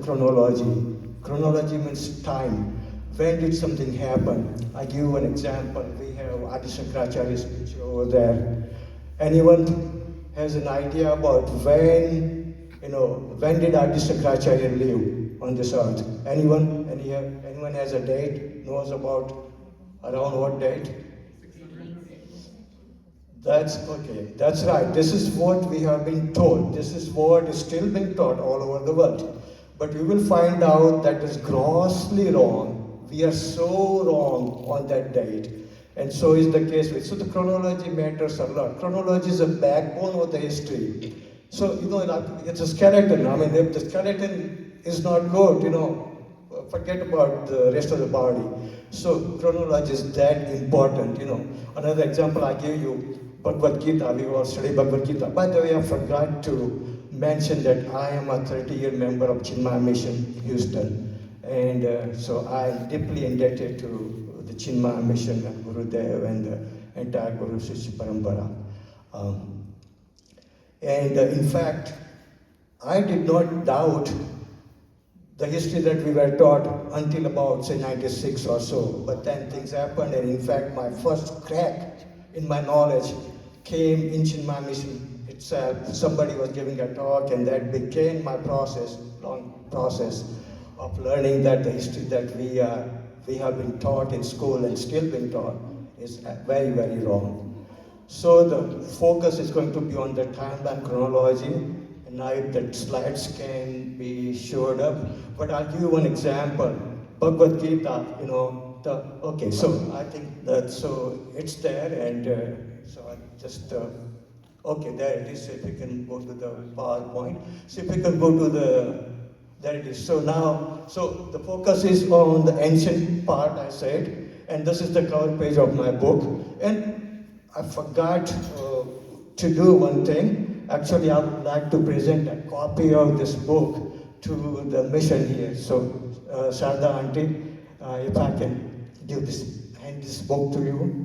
chronology. Chronology means time. When did something happen? I give you an example. We have Adi Shankaracharya's picture over there. Anyone has an idea about when did Adi Shankaracharya live on this earth? Anyone? Anyone has a date? Knows about around what date? That's okay. That's right. This is what we have been told. This is what is still being taught all over the world. But we will find out that is grossly wrong. We are so wrong on that date. And so is the case with. So the chronology matters a lot. Chronology is a backbone of the history. So, it's a skeleton. I mean, if the skeleton is not good, forget about the rest of the body. So chronology is that important. Another example I give you, Bhagavad Gita. We all study Bhagavad Gita. By the way, I forgot to mention that I am a 30-year member of Chinmaya Mission, Houston. And so I am deeply indebted to the Chinmaya Mission and Gurudev and the entire Guru Shishya Parampara. In fact, I did not doubt the history that we were taught until about, say, 96 or so. But then things happened, and in fact, my first crack in my knowledge came in Chinmaya Mission itself. Somebody was giving a talk, and that became my long process of learning that the history that we have been taught in school and still being taught is very, very wrong. So the focus is going to be on the timeline chronology. And now if the slides can be showed up, but I'll give you one example. Bhagavad Gita, okay, so I think that, so it's there, and so I just, okay, there it is. If you can go to the PowerPoint. So if you can go to there it is. So now, so the focus is on the ancient part, I said, and this is the cover page of my book. And I forgot to do one thing. Actually, I would like to present a copy of this book to the mission here. So, Sharda Auntie, if I can hand this book to you.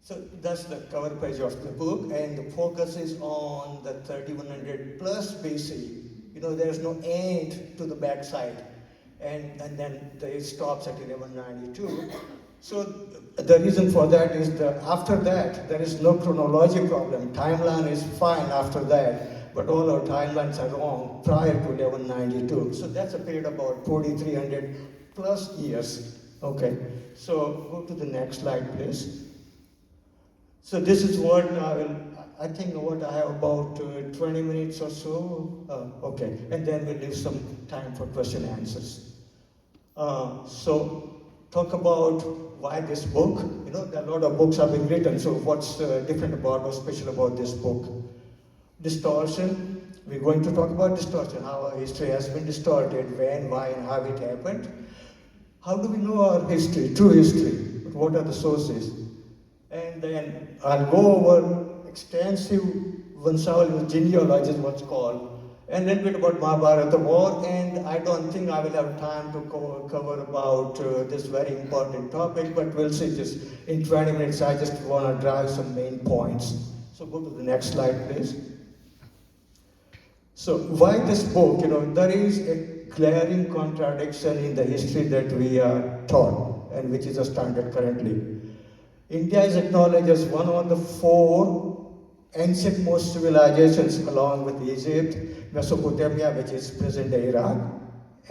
So that's the cover page of the book, and the focus is on the 3100 plus BC. There's no end to the backside, and then it stops at 1192. So the reason for that is that after that, there is no chronology problem. Timeline is fine after that, but all our timelines are wrong prior to 1192. So that's a period about 4,300 plus years. Okay, so go to the next slide, please. So this is what I think what I have about 20 minutes or so. Okay, and then we'll leave some time for question and answers. So talk about why this book. There are a lot of books have been written, so what's different about or special about this book? Distortion. We're going to talk about distortion, how our history has been distorted, when, why, and how it happened. How do we know our history, true history? What are the sources? And then I'll go over extensive Vansaval's genealogy is what's called, and a little bit about Mahabharata war, and I don't think I will have time to cover about this very important topic, but we'll see just in 20 minutes. I just want to drive some main points. So go to the next slide, please. So why this book? There is a glaring contradiction in the history that we are taught, and which is a standard currently. India is acknowledged as one of the 4 ancient-most civilizations, along with Egypt, Mesopotamia, which is present-day Iraq,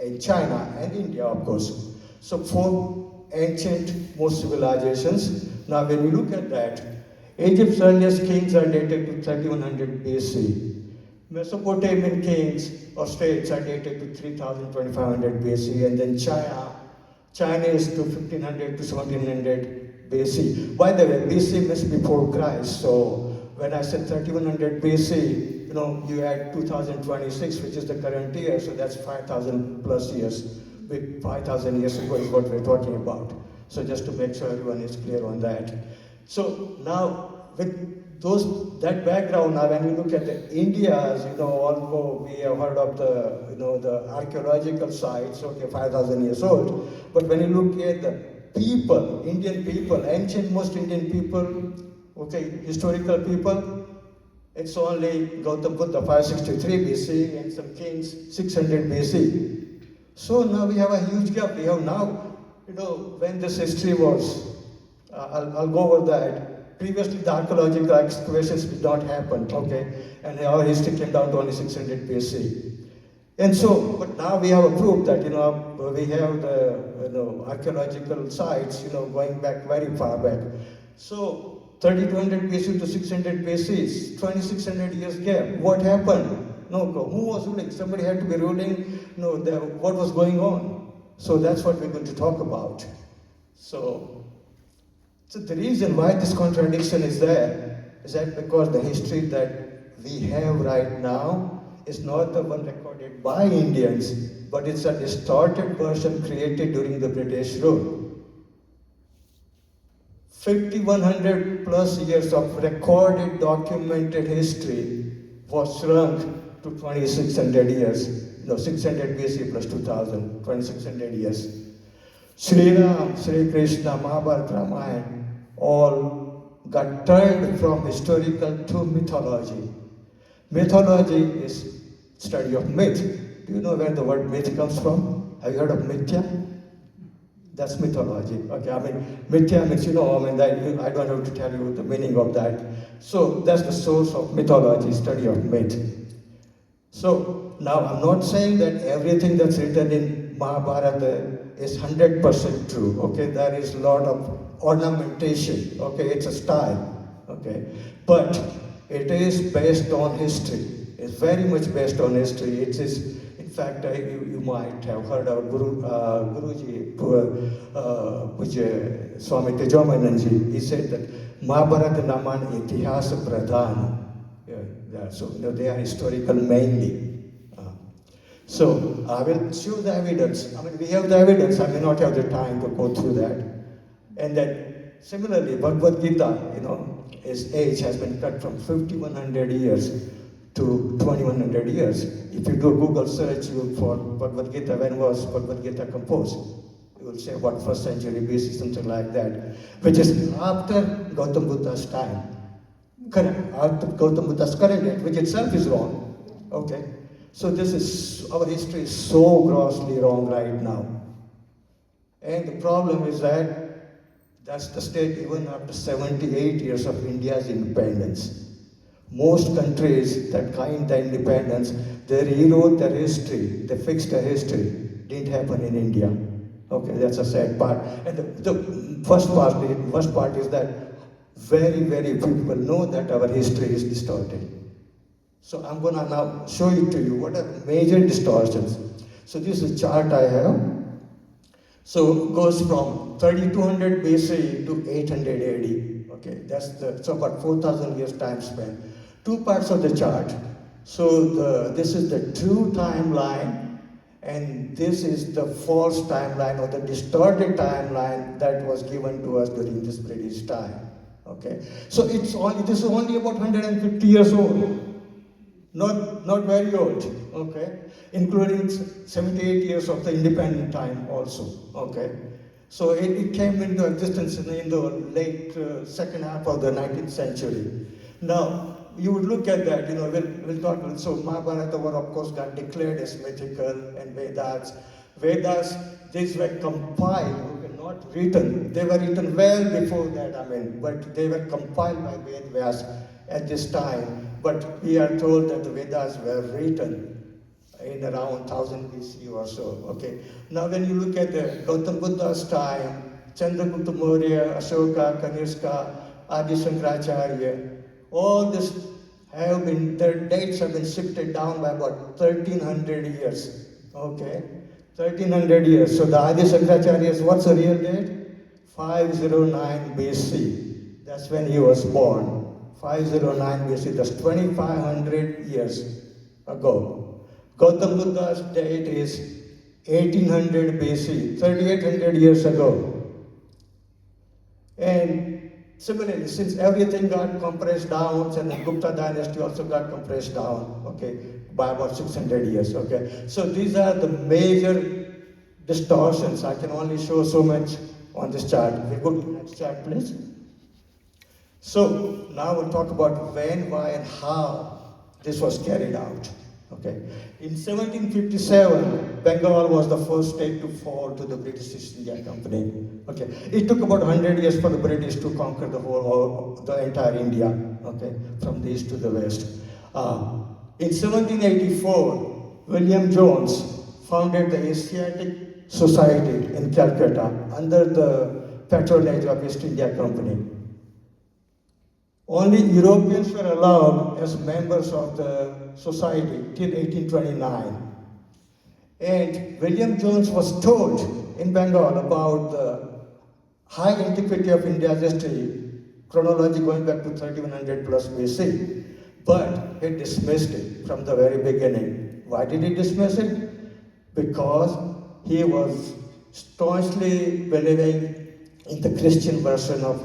and China, and India, of course. So 4 ancient-most civilizations. Now, when we look at that, Egypt's earliest kings are dated to 3100 BC. Mesopotamian kings or states are dated to 3000-2500 BC, and then China is to 1500 to 1700 BC. By the way, BC means before Christ. So when I said 3100 BC, you add 2026, which is the current year, so that's 5,000 plus years. 5,000 years ago is what we're talking about. So just to make sure everyone is clear on that. So now, with that background, now when you look at the India's, although we have heard of the archaeological sites, okay, 5,000 years old, but when you look at the people, Indian people, ancient most Indian people, okay, historical people, it's only Gautam Buddha 563 BC and some kings 600 BC. So now we have a huge gap. We have now, when this history was, I'll go over that. Previously, the archaeological excavations did not happen, okay? And our history came down to only 600 BC. And so, but now we have a proof that, we have the, archaeological sites, going back very far back. So, 3200 BC to 600 BC is 2600 years gap. What happened? No, who was ruling? Somebody had to be ruling. No, what was going on? So that's what we're going to talk about. So the reason why this contradiction is there is that because the history that we have right now is not the one recorded by Indians, but it's a distorted version created during the British rule. 5,100 plus years of recorded, documented history was shrunk to 2,600 years. 600 BC plus 2,000, 2,600 years. Sri Ram, Sri Krishna, Mahabharata, Ramayana, all got turned from historical to mythology. Mythology is study of myth. Do you know where the word myth comes from? Have you heard of mithya? That's mythology. Okay, mithya means, I don't have to tell you the meaning of that. So that's the source of mythology, study of myth. So now I'm not saying that everything that's written in Mahabharata is 100% true. Okay, there is a lot of ornamentation. Okay, it's a style. Okay, but it is based on history. It's very much based on history. It is. In fact, you might have heard our Guruji, Pujya Swami Tejamananji, he said that Mahabharata Raman Itihasa Pradhan. So they are historical mainly. So I will show the evidence. We have the evidence. I may not have the time to go through that. And then similarly, Bhagavad Gita, its age has been cut from 5,100 years to 2,100 years. If you do Google search for Bhagavad Gita, when was Bhagavad Gita composed? You will say about 1st century BC, something like that, which is after Gautam Buddha's time. Correct, after Gautam Buddha's current date, which itself is wrong. Okay, so our history is so grossly wrong right now. And the problem is that's the state even after 78 years of India's independence. Most countries that gained their independence, they rewrote their history, they fixed their history. Didn't happen in India. Okay, that's a sad part. And the first part is that very, very few people know that our history is distorted. So I'm gonna now show it to you. What are major distortions? So this is a chart I have. So it goes from 3,200 BC to 800 AD. Okay, so about 4,000 years time span. Two parts of the chart. So this is the true timeline, and this is the false timeline or the distorted timeline that was given to us during this British time. Okay, so this is only about 150 years old, not very old. Okay, including 78 years of the independent time also. Okay. So it came into existence in the late second half of the 19th century. Now, you would look at that, we'll talk. So Mahabharata, of course, got declared as mythical, and Vedas. Vedas, these were compiled, not written. They were written well before that, but they were compiled by Vedas at this time. But we are told that the Vedas were written in around 1000 BC or so. Okay. Now when you look at the Gautam Buddha's time, Chandragupta Maurya, Ashoka, Kanishka, Adi Shankaracharya, all this their dates have been shifted down by about 1300 years. Okay. 1300 years. So the Adi Shankaracharya, what's the real date? 509 BC. That's when he was born. 509 BC. That's 2500 years ago. Gautam Buddha's date is 1800 BC, 3800 years ago. And Similarly, since everything got compressed down, and the Gupta dynasty also got compressed down, okay, by about 600 years, okay. So these are the major distortions. I can only show so much on this chart. We go to the next chart, please. So now we'll talk about when, why, and how this was carried out. Okay. In 1757, Bengal was the first state to fall to the British East India Company. Okay. It took about 100 years for the British to conquer the entire India. Okay, from the east to the west. In 1784, William Jones founded the Asiatic Society in Calcutta under the patronage of East India Company. Only Europeans were allowed as members of the society till 1829. And William Jones was told in Bengal about the high antiquity of India's history, chronology going back to 3100 plus BC. But he dismissed it from the very beginning. Why did he dismiss it? Because he was staunchly believing in the Christian version of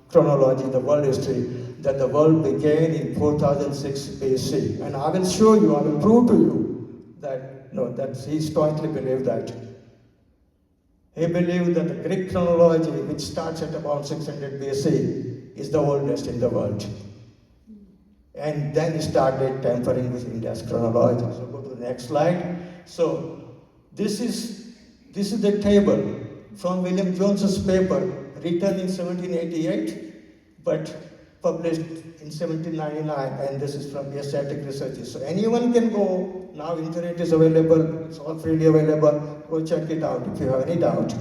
chronology, the world history, that the world began in 4006 BC. And I will show you, I will prove to you that, no, that he staunchly believed that. He believed that the Greek chronology, which starts at about 600 BC, is the oldest in the world. And then he started tampering with India's chronology. So go to the next slide. So this is the table from William Jones's paper, written in 1788, but published in 1799, and this is from Asiatic Researches. So anyone can go, now internet is available, it's all freely available, go check it out if you have any doubt.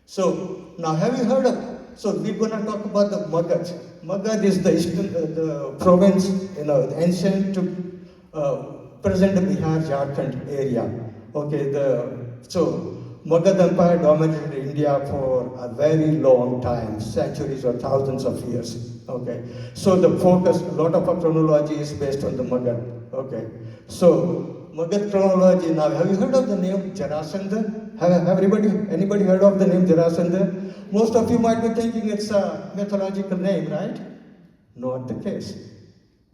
So now have you heard of, so we're going to talk about the Magad. Magad is the eastern, the province, the ancient to present Bihar, Jharkhand area. Okay, so Magad Empire dominated India for a very long time, centuries or thousands of years. Okay, so the focus, a lot of our chronology is based on the Magad. Okay, so Magad chronology. Now, have you heard of the name Jarasandha? Have anybody heard of the name Jarasandha? Most of you might be thinking it's a mythological name, right? Not the case.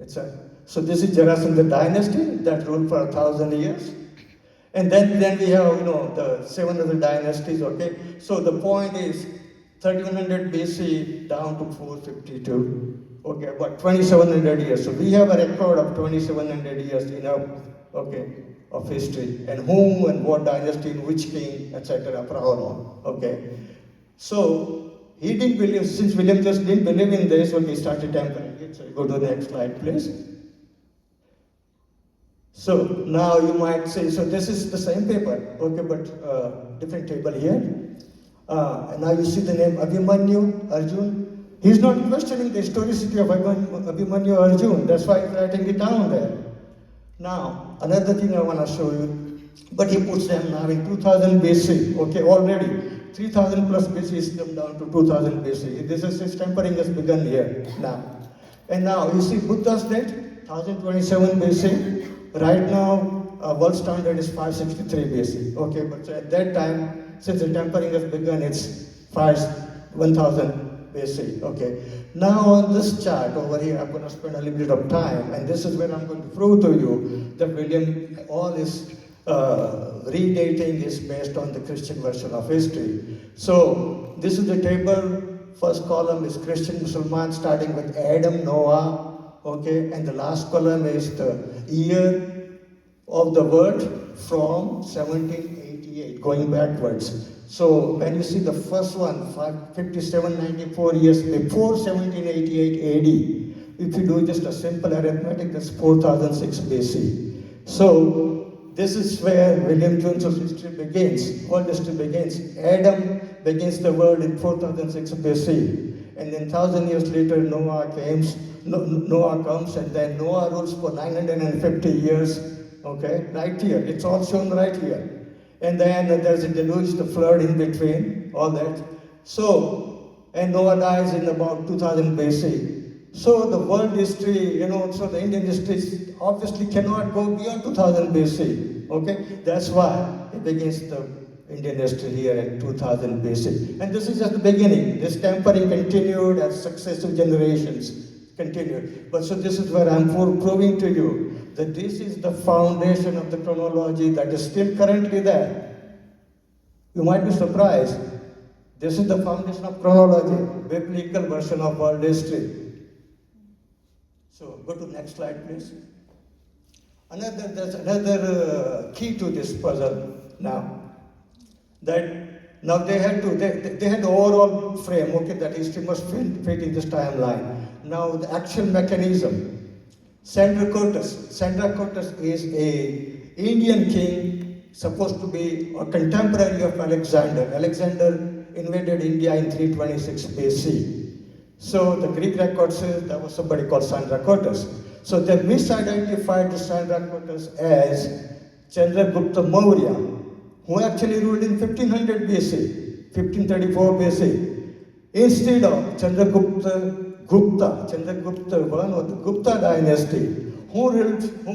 So this is Jarasandha dynasty that ruled for 1,000 years. And then we have, the 7 other dynasties, okay? So the point is 3100 BC down to 452, okay, about 2700 years. So we have a record of 2700 years of history, and whom and what dynasty, and which king, etc. for how long, okay? So he didn't believe, since William just didn't believe in this, when he started tampering it. So you go to the next slide, please. So now you might say, so this is the same paper, okay, but different table here. And now you see the name Abhimanyu Arjun. He's not questioning the historicity of Abhimanyu Arjun. That's why he's writing it down there. Now, another thing I want to show you, but he puts them now in 2000 BC, okay, already. 3000 plus BC is come down to 2000 BC. This is his tampering has begun here now. And now you see Buddha's date, 1027 BC. Right now, world standard is 563 BC. Okay, but at that time, since the tampering has begun, it's 1000 BC. Okay. Now on this chart over here, I'm going to spend a little bit of time, and this is where I'm going to prove to you that William, all his redating is based on the Christian version of history. So this is the table. First column is Christian Musulman, starting with Adam, Noah, okay, and the last column is the year of the word from 1788, going backwards. So when you see the first one, 5794 years before 1788 AD, if you do just a simple arithmetic, that's 4006 BC. So this is where William Jones's history begins, world history begins. Adam begins the world in 4006 BC. And then 1,000 years later, Noah comes, and then Noah rules for 950 years. Okay, right here. It's all shown right here. And then there's a deluge, the flood in between, all that. So, and Noah dies in about 2000 BC. So the world history, so the Indian history obviously cannot go beyond 2000 BC. Okay, that's why it begins the Indian history here at 2000 BC. And this is just the beginning. This tampering continued as successive generations continued. But so this is where I'm proving to you that this is the foundation of the chronology that is still currently there. You might be surprised. This is the foundation of chronology, biblical version of world history. So go to next slide, please. There's another key to this puzzle now. That now they had the overall frame, okay, that history must fit in this timeline. Now the actual mechanism. Sandracotus is a Indian king supposed to be a contemporary of Alexander. Alexander invaded India in 326 BC. So the Greek record says there was somebody called Sandracotus. So they misidentified Sandracotus as Chandragupta Maurya, who actually ruled in 1500 BC, 1534 BC, instead of Chandragupta I of the Gupta dynasty, who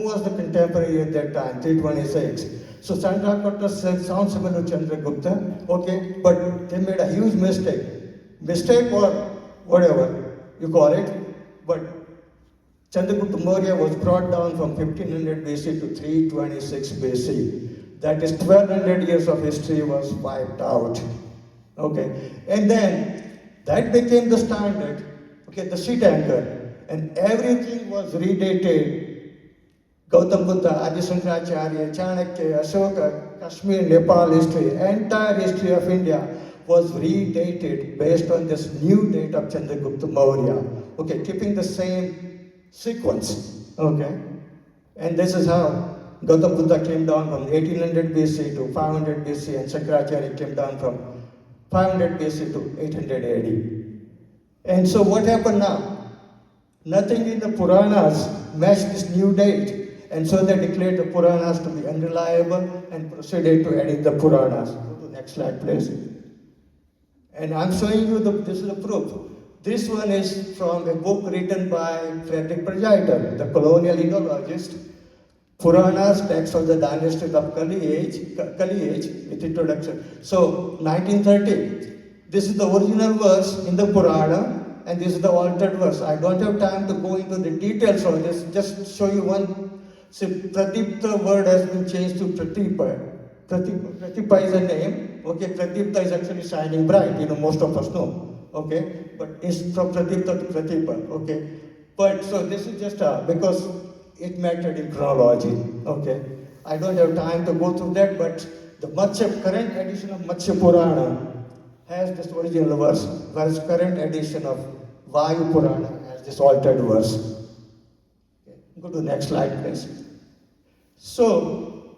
was the contemporary at that time, 326. So Sandracotus sounds similar to Chandragupta, okay, but they made a huge mistake or whatever you call it, but Chandragupta Maurya was brought down from 1500 BC to 326 BC. That is 1200 years of history was wiped out. Okay, and then that became the standard, okay, the seat anchor, and everything was redated. Gautam Buddha, Adi Shankaracharya, Chanakya, Ashoka, Kashmir, Nepal history, entire history of India was redated based on this new date of Chandragupta Maurya. Okay, keeping the same sequence, okay? And this is how Gautam Buddha came down from 1800 BC to 500 BC, and Shankaracharya came down from 500 BC to 800 AD. And so what happened now? Nothing in the Puranas matched this new date, and so they declared the Puranas to be unreliable and proceeded to edit the Puranas. Go to the next slide, please. And I'm showing you this is the proof. This one is from a book written by Frederick Prajeiter, the colonial Indologist, Puranas, text of the dynasties of Kali age with introduction. So 1930, this is the original verse in the Purana, and this is the altered verse. I don't have time to go into the details of this, just show you one. See, Pratipta word has been changed to Pratipa. Pratipa is a name, okay, Pratipta is actually shining bright, most of us know. Okay, but it's from Pratipta to Pratipa, okay. But so this is just because it mattered in chronology, okay. I don't have time to go through that, but the current edition of Matsya Purana has this original verse, whereas current edition of Vayu Purana has this altered verse. Okay. Go to the next slide, please. So,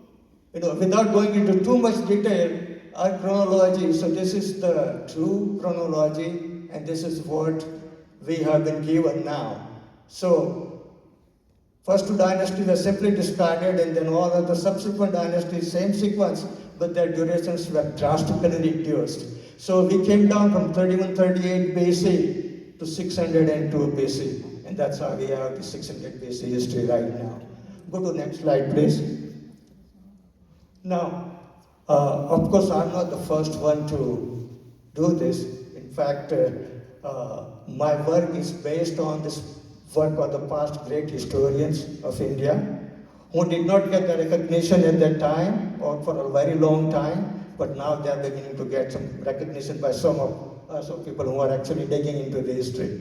without going into too much detail, our chronology, so this is the true chronology, and this is what we have been given now. So, first two dynasties are simply discarded, and then all of the subsequent dynasties, same sequence, but their durations were drastically reduced. So we came down from 3138 BC to 602 BC, and that's how we have the 600 BC history right now. Go to the next slide, please. Now, of course, I'm not the first one to do this. In fact, my work is based on this work of the past great historians of India, who did not get the recognition at that time or for a very long time, but now they are beginning to get some recognition by some of us, people who are actually digging into the history.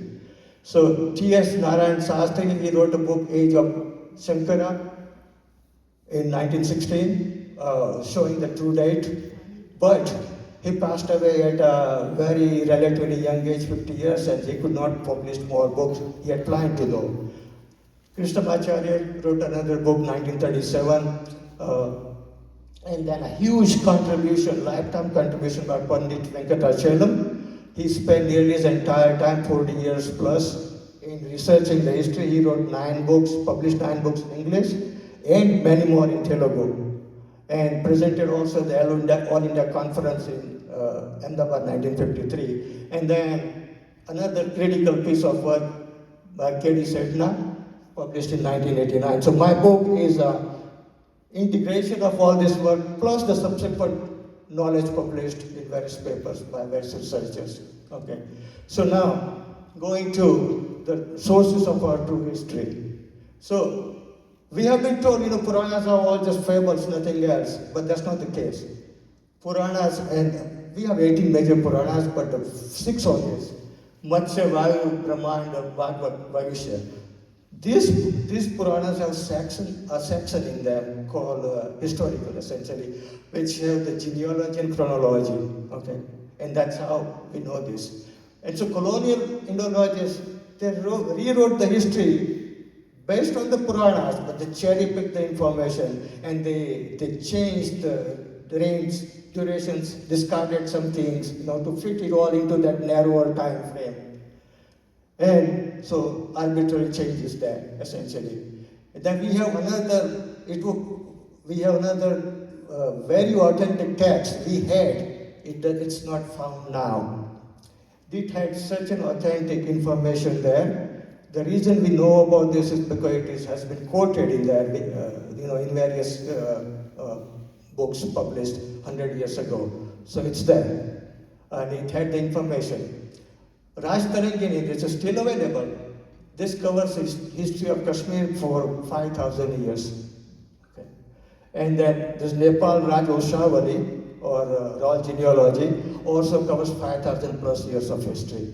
So T.S. Narayan Sastry, he wrote a book, Age of Shankara, in 1916. Showing the true date, but he passed away at a very relatively young age, 50 years, and he could not publish more books. He had planned to though. Krishnamacharya wrote another book, 1937, and then a huge contribution, lifetime contribution by Pandit Venkatachalam. He spent nearly his entire time, 40 years plus, in researching the history. He wrote 9 books, published 9 books in English, and many more in Telugu, and presented also the All India Conference in Ahmedabad, 1953. And then another critical piece of work by K.D. Setna, published in 1989. So my book is an integration of all this work, plus the subsequent knowledge published in various papers by various researchers. Okay. So now, going to the sources of our true history. So, we have been told, Puranas are all just fables, nothing else, but that's not the case. Puranas, and we have 18 major Puranas, but the 6 of these, Matsya, Vayu, Brahmanda, Bhagavad, Vayushya. These Puranas have a section in them called historical, essentially, which have the genealogy and chronology, okay? And that's how we know this. And so colonial Indologists, they rewrote the history based on the Puranas, but they cherry-picked the information, and they changed the reigns, durations, discarded some things, to fit it all into that narrower time frame. And so arbitrary changes there, essentially. And then we have another, very authentic text we had. It's not found now. It had such an authentic information there. The reason we know about this is because it has been quoted in there, in various books published 100 years ago. So it's there, and it had the information. Raj Tarangini, this is still available. This covers history of Kashmir for 5,000 years. Okay. And then this Nepal Raj Oshavali, or Raw Genealogy, also covers 5,000 plus years of history.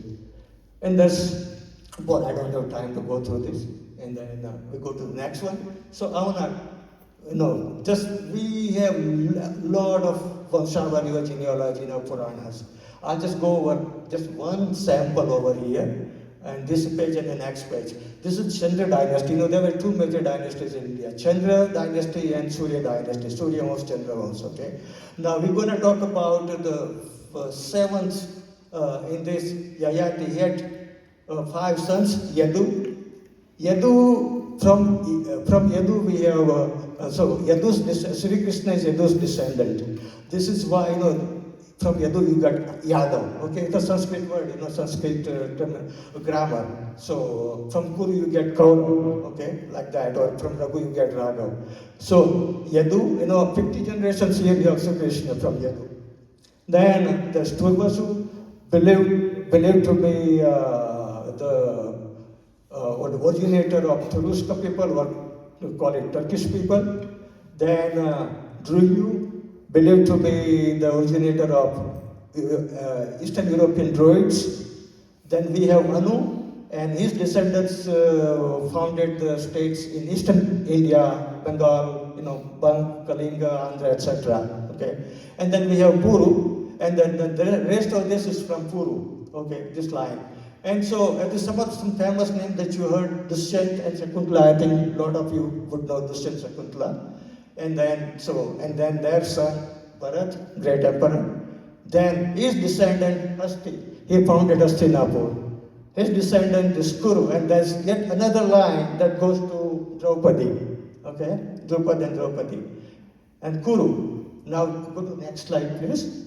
And there's, well, I don't have time to go through this. And then we go to the next one. So I want to, we have a lot of Vanshavali or genealogy in our Puranas. I'll just go over just one sample over here, and this page and the next page. This is Chandra dynasty. There were 2 major dynasties in India, Chandra dynasty and Surya dynasty, Surya Vams, Chandra Vams, okay? Now we're going to talk about the 7th in this Yayati. He had 5 sons, Yadu. From Yadu we have, Sri Krishna is Yadu's descendant. This is why, from Yadu you got Yadav, okay? It's a Sanskrit word, Sanskrit grammar. So from Kuru you get Kaurav, okay? Like that, or from Raghu you get Raghav. So Yadu, 50 generations here you have Sri Krishna from Yadu. Then there's Turvasu, believed to be the originator of Turuska people, or to call it Turkish people. Then Druyu, believed to be the originator of Eastern European Druids. Then we have Anu, and his descendants founded the states in Eastern India, Bengal, Bang, Kalinga, Andhra, etc. Okay, and then we have Puru, and then the rest of this is from Puru. Okay, this line. And so there's some famous name that you heard, Dushyant and Shakuntala. I think a lot of you would know Dushyant Shakuntala. And then their son, Bharat, great emperor. Then his descendant, Hasti, he founded Hastinapur. His descendant is Kuru, and there's yet another line that goes to Draupadi. Okay? Drupad and Draupadi. And Kuru. Now go to the next slide, please.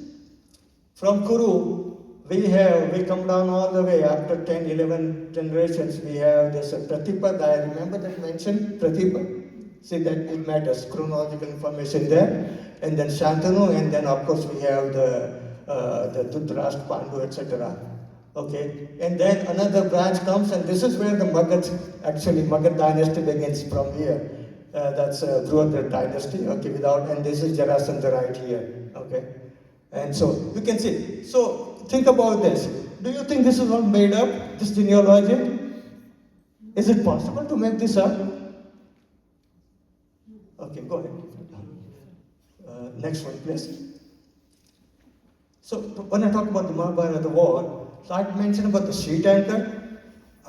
From Kuru, we come down all the way after 10, 11 generations. We have this Pratipad. I remember that mentioned Pratipad. See that it matters, chronological information there. And then Shantanu, and then of course we have the Dhritarashtra, Pandu, etc. Okay, and then another branch comes, and this is where the Magad dynasty begins from here. That's Dhruva dynasty, okay, and this is Jarasandha right here, okay. And so you can see. So think about this. Do you think this is all made up, this genealogy? Is it possible to make this up? Okay, go ahead. Next one, please. So when I talk about the Mahabharata war, so I mentioned about the sheet anchor.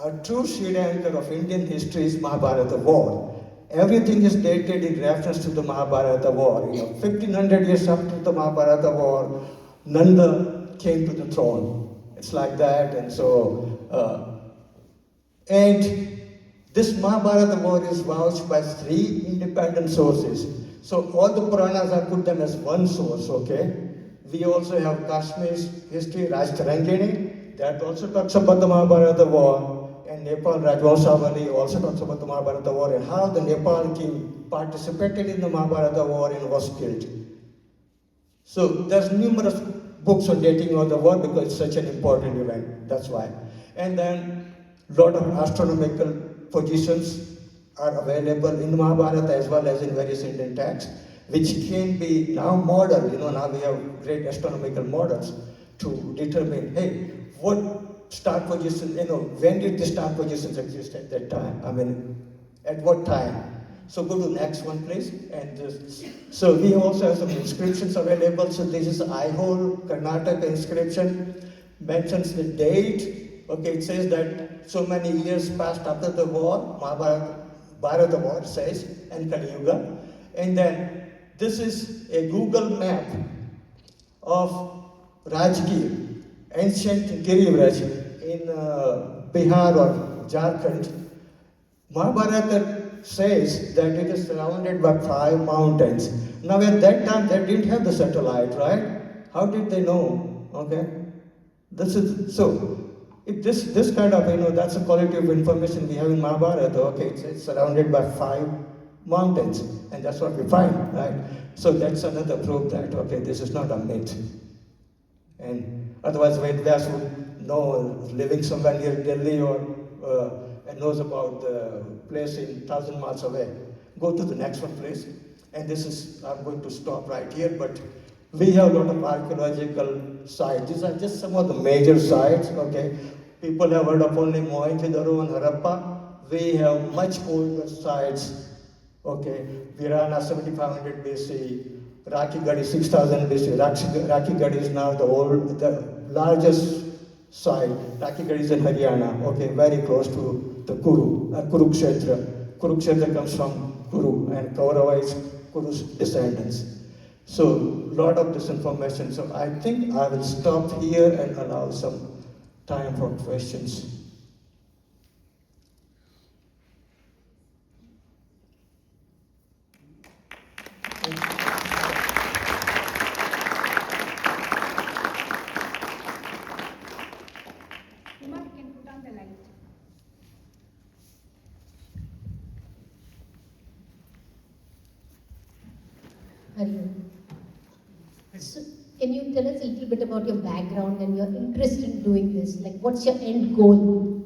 A true sheet anchor of Indian history is Mahabharata war. Everything is dated in reference to the Mahabharata war. 1500 years after the Mahabharata war, Nanda came to the throne. It's like that, and so, and this Mahabharata war is vouched by 3 independent sources. So all the Puranas, I put them as one source, okay? We also have Kashmir's history, Raj Tarangini, that also talks about the Mahabharata war, and Nepal Rajvanshavali also talks about the Mahabharata war and how the Nepal king participated in the Mahabharata war and was killed. So there's numerous books on dating of the world because it's such an important event. That's why. And then lot of astronomical positions are available in Mahabharata as well as in various Indian texts, which can be now model. Now we have great astronomical models to determine, hey, what star position, when did the star positions exist at that time? I mean, at what time? So go to the next one, please. And so we also have some inscriptions available. So this is Aihole, Karnataka inscription. Mentions the date. Okay, it says that so many years passed after the war, Mahabharata war says, and Kali Yuga. And then this is a Google map of Rajgir, ancient Girivraj in Bihar or Jharkhand. Mahabharata says that it is surrounded by 5 mountains. Now at that time they didn't have the satellite, right? How did they know? Okay? This is so if this kind of that's the quality of information we have in Mahabharata, okay, it's surrounded by 5 mountains, and that's what we find, right? So that's another proof that okay, this is not a myth. And otherwise Ved Vyas would know living somewhere near Delhi or and knows about the place in 1,000 miles away. Go to the next one, please. And this is, I'm going to stop right here, but we have a lot of archaeological sites. These are just some of the major sites, okay? People have heard of only Mohenjo-daro and Harappa. We have much older sites, okay? Virana 7500 BC, Rakhigarhi 6000 BC. Rakhigarhi is now the largest site. Rakhigarhi is in Haryana, okay, very close to the Kurukshetra. Kurukshetra comes from Kuru, and Kaurava is Kuru's descendants. So, lot of this information. So, I think I will stop here and allow some time for questions. So, can you tell us a little bit about your background and your interest in doing this? Like, what's your end goal?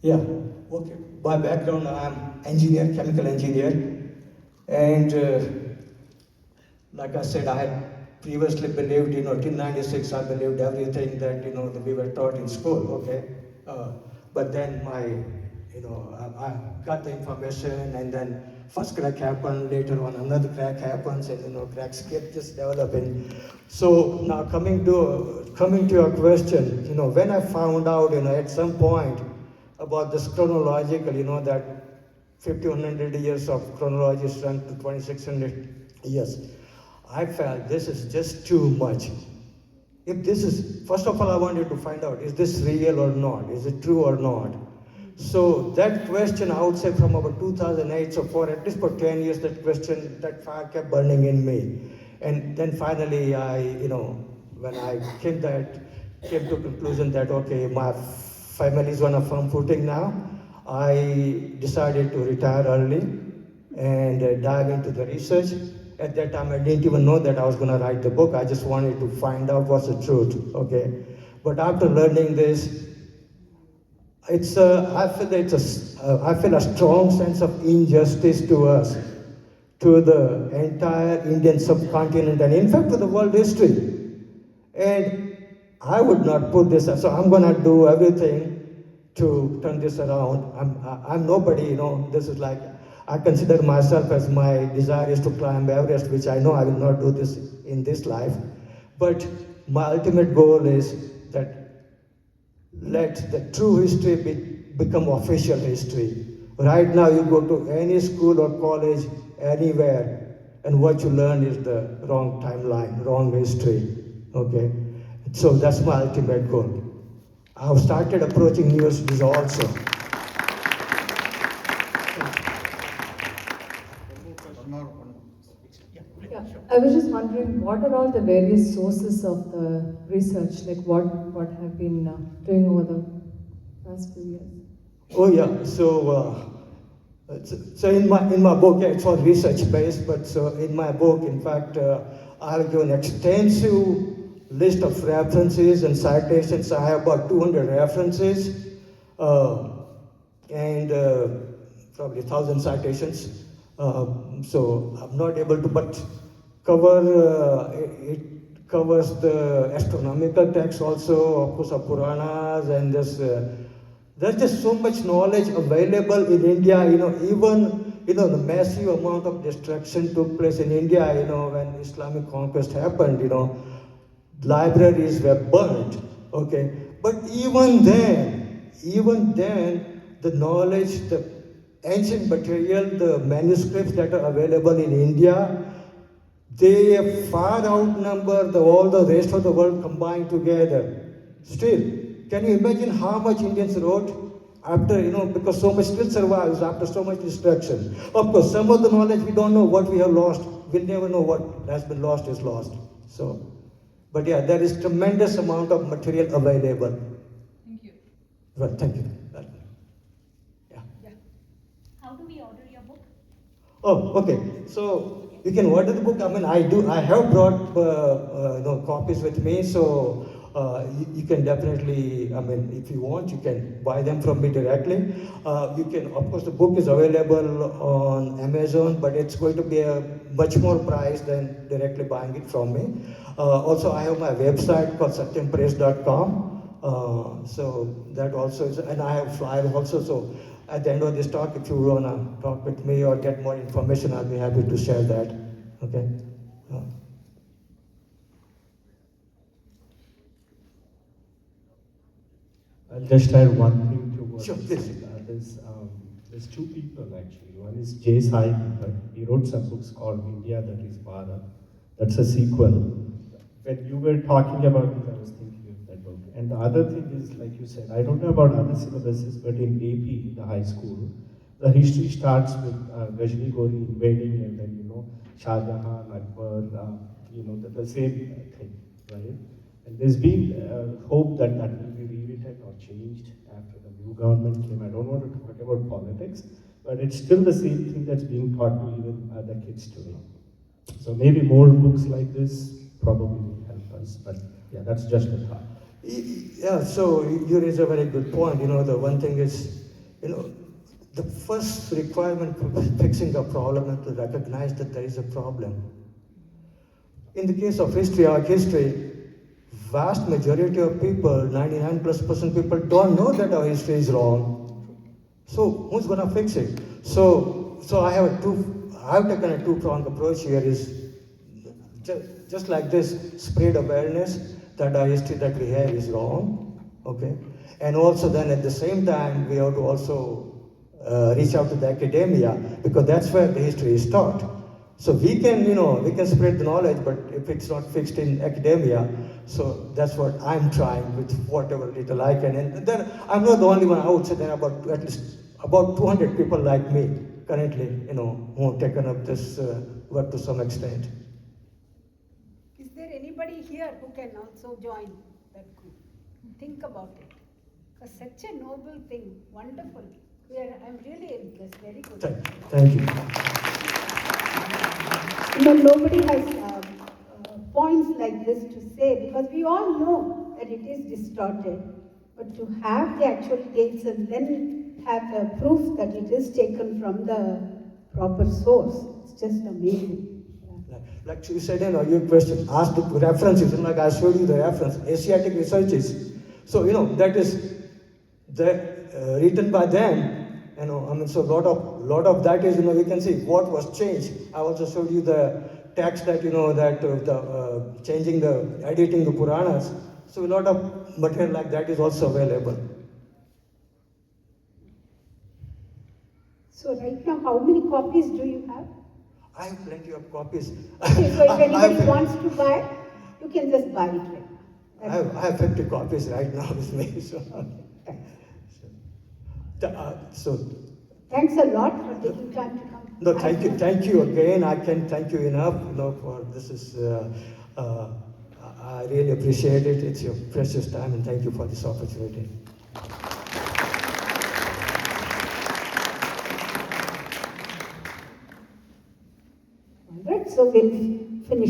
Yeah, okay. By background, I'm engineer, chemical engineer, and like I said, I had previously believed, till 96, I believed everything that we were taught in school, okay? But then I got the information, and then first crack happened, later on another crack happens, and cracks kept just developing. So now coming to your question, when I found out, at some point about this chronological, that 5100 years of chronology shrunk to 2600 years, I felt this is just too much. If this is, first of all, I wanted to find out, is this real or not? Is it true or not? So that question, I would say from about 2008, so for at least for 10 years, that fire kept burning in me. And then finally, when I came to conclusion that, okay, my family is on a firm footing now, I decided to retire early and dive into the research. At that time, I didn't even know that I was going to write the book. I just wanted to find out what's the truth, okay? But after learning this, I feel a strong sense of injustice to us, to the entire Indian subcontinent, and in fact to the world history. And I would not put this, so I'm going to do everything to turn this around. I'm nobody, this is like, I consider myself as my desire is to climb Everest, which I know I will not do this in this life. But my ultimate goal is that let the true history become official history. Right now you go to any school or college, anywhere, and what you learn is the wrong timeline, wrong history, okay? So that's my ultimate goal. I've started approaching universities also. Yeah, I was just wondering, what are all the various sources of the research? Like what have been doing over the past few years? Oh yeah, so in my book, yeah, it's all research based, but so in my book, in fact, I have given extensive list of references and citations. I have about 200 references and probably 1,000 citations. So I'm not able to, but it covers the astronomical texts also, of course, of Puranas, and there's just so much knowledge available in India. Even the massive amount of destruction took place in India. When Islamic conquest happened. Libraries were burnt. Okay, but even then, the knowledge, the ancient material, the manuscripts that are available in India, they far outnumber all the rest of the world combined together. Still, can you imagine how much Indians wrote after, because so much still survives after so much destruction. Of course, some of the knowledge we don't know what we have lost. We'll never know what has been lost is lost. So, but yeah, there is tremendous amount of material available. Thank you. Well, thank you. Yeah. How do we order your book? Oh, okay. So you can order the book. I have brought copies with me. So you can definitely. If you want, you can buy them from me directly. You can, of course, the book is available on Amazon, but it's going to be a much more price than directly buying it from me. Also, I have my website called satyampress.com. So that also is, and I have flyer also. So at the end of this talk, if you wanna talk with me or get more information, I'll be happy to share that. Okay. I'll just add one thing to what Sure, you please. said. There's two people actually. One is Jay Sai, but he wrote some books called India That Is Bharat. That's a sequel. When you were talking about this, I was thinking of that book. And the other thing is, like you said, I don't know about other syllabuses, but in AP, the high school, the history starts with Ghajni Gori invading, and then Shah Jahan, Akbar, the same thing, right? And there's been hope that that will be rewritten or changed after the new government came. I don't want to talk about politics, but it's still the same thing that's being taught to even other kids today. So maybe more books like this probably will help us. But yeah, that's just a thought. Yeah. So you raise a very good point. The one thing is, the first requirement for fixing a problem is to recognize that there is a problem. In the case of history, our history, vast majority of people, 99+% people, don't know that our history is wrong. So who's gonna fix it? So I have taken a two-pronged approach here. Is just like this, spread awareness that our history that we have is wrong. Okay, and also then at the same time we have to also reach out to the academia, because that's where the history is taught. So we can spread the knowledge, but if it's not fixed in academia, so that's what I'm trying with whatever little I can. And then I'm not the only one. I would say there are at least about 200 people like me currently, who have taken up this work to some extent. Is there anybody here who can also join that group? Think about it. It's such a noble thing, wonderful. I'm really impressed. Very good. Thank you. Nobody has points like this to say, because we all know that it is distorted. But to have the actual dates and then have the proof that it is taken from the proper source, it's just amazing. Like you said, your question, ask the references, and like I showed you the reference, Asiatic researches. So, that is written by them. So lot of that is, we can see what was changed. I also showed you the text that, editing the Puranas. So a lot of material like that is also available. So right now, how many copies do you have? I have plenty of copies. Okay, so if anybody wants to buy, you can just buy it right now. I have 50 copies right now with me. So Thanks a lot for taking time to come. no, thank you again. I can't thank you enough. For this is I really appreciate it. It's your precious time, and thank you for this opportunity. All right, so we'll